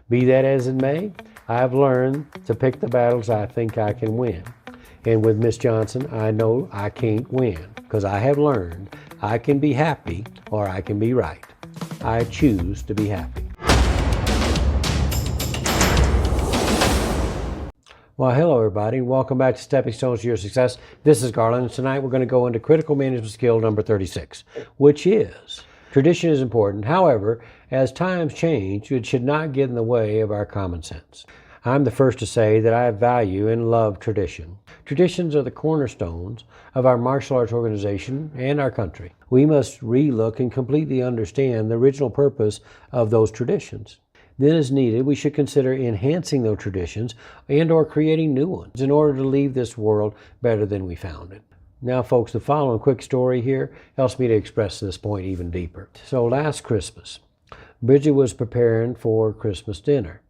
Be that as it may, I've learned to pick the battles I think I can win. And with Miss Johnson, I know I can't win because I have learned I can be happy or I can be right. I choose to be happy. Well, hello everybody. Welcome back to Stepping Stones to Your Success. This is Garland, and tonight we're going to go into critical management skill number 36, which is tradition is important. However, as times change, it should not get in the way of our common sense. I'm the first to say that I value and love tradition. Traditions are the cornerstones of our martial arts organization and our country. We must relook and completely understand the original purpose of those traditions. Then as needed, we should consider enhancing those traditions and or creating new ones in order to leave this world better than we found it. Now folks, the following quick story here helps me to express this point even deeper. So last Christmas, Bridget was preparing for Christmas dinner.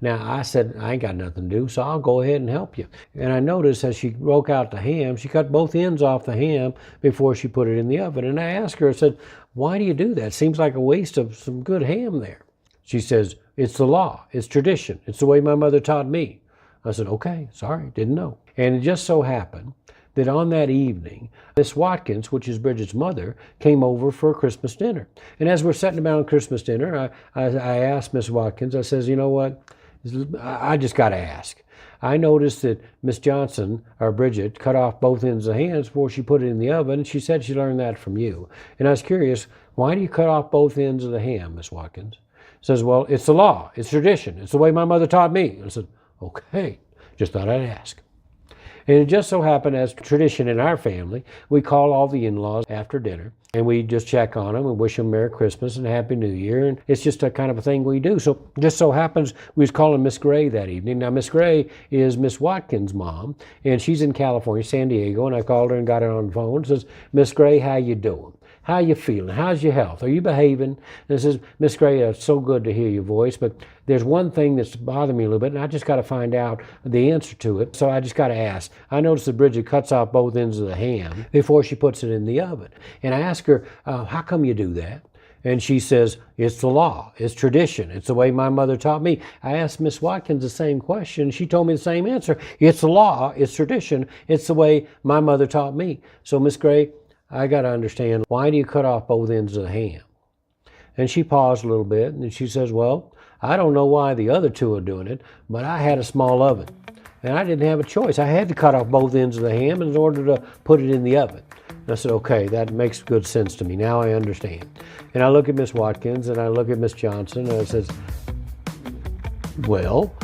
Now I said, I ain't got nothing to do, so I'll go ahead and help you. And I noticed as she broke out the ham, she cut both ends off the ham before she put it in the oven. And I asked her, I said, why do you do that? Seems like a waste of some good ham there. She says, it's the law, it's tradition, it's the way my mother taught me. I said, okay, sorry, didn't know. And it just so happened that on that evening, Miss Watkins, which is Bridget's mother, came over for a Christmas dinner. And as we're sitting around Christmas dinner, I asked Miss Watkins, I says, you know what, I just got to ask. I noticed that Miss Johnson, or Bridget, cut off both ends of the hams before she put it in the oven. She said she learned that from you. And I was curious, why do you cut off both ends of the ham, Miss Watkins? Says, well, it's the law, it's tradition, it's the way my mother taught me. I said, okay, just thought I'd ask. And it just so happened, as tradition in our family, we call all the in-laws after dinner, and we just check on them and wish them Merry Christmas and Happy New Year, and it's just a kind of a thing we do. So just so happens we was calling Miss Gray that evening. Now Miss Gray is Miss Watkins' mom, and she's in California, San Diego, and I called her and got her on the phone and says, Miss Gray, how you doing? How you feeling? How's your health? Are you behaving? And it says, Miss Gray, it's so good to hear your voice, but there's one thing that's bothering me a little bit, and I just got to find out the answer to it, so I just got to ask. I noticed that Bridget cuts off both ends of the ham before she puts it in the oven. And I asked her, how come you do that? And she says, it's the law, it's tradition, it's the way my mother taught me. I asked Miss Watkins the same question. She told me the same answer. It's the law, it's tradition, it's the way my mother taught me. So Miss Gray, I got to understand, why do you cut off both ends of the ham? And she paused a little bit, and she says, well, I don't know why the other two are doing it, but I had a small oven, and I didn't have a choice. I had to cut off both ends of the ham in order to put it in the oven. And I said, okay, that makes good sense to me. Now I understand. And I look at Miss Watkins, and I look at Miss Johnson, and I says, well,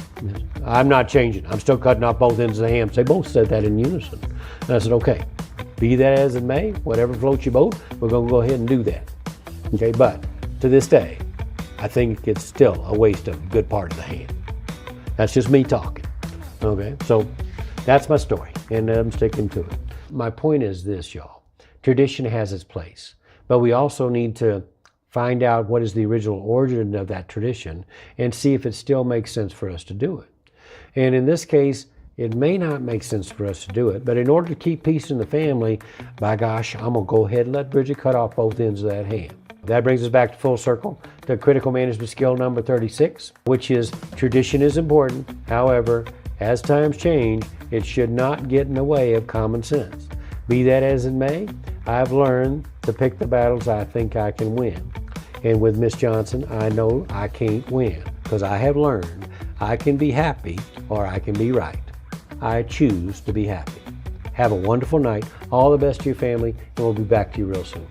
I'm not changing. I'm still cutting off both ends of the ham. They both said that in unison. And I said, okay. Be that as it may, whatever floats your boat, we're going to go ahead and do that. Okay, but to this day, I think it's still a waste of a good part of the ham. That's just me talking. Okay, so that's my story, and I'm sticking to it. My point is this, y'all. Tradition has its place, but we also need to find out what is the original origin of that tradition and see if it still makes sense for us to do it. And in this case, it may not make sense for us to do it, but in order to keep peace in the family, by gosh, I'm going to go ahead and let Bridget cut off both ends of that ham. That brings us back to full circle to critical management skill number 36, which is tradition is important. However, as times change, it should not get in the way of common sense. Be that as it may, I've learned to pick the battles I think I can win. And with Miss Johnson, I know I can't win because I have learned I can be happy or I can be right. I choose to be happy. Have a wonderful night. All the best to your family, and we'll be back to you real soon.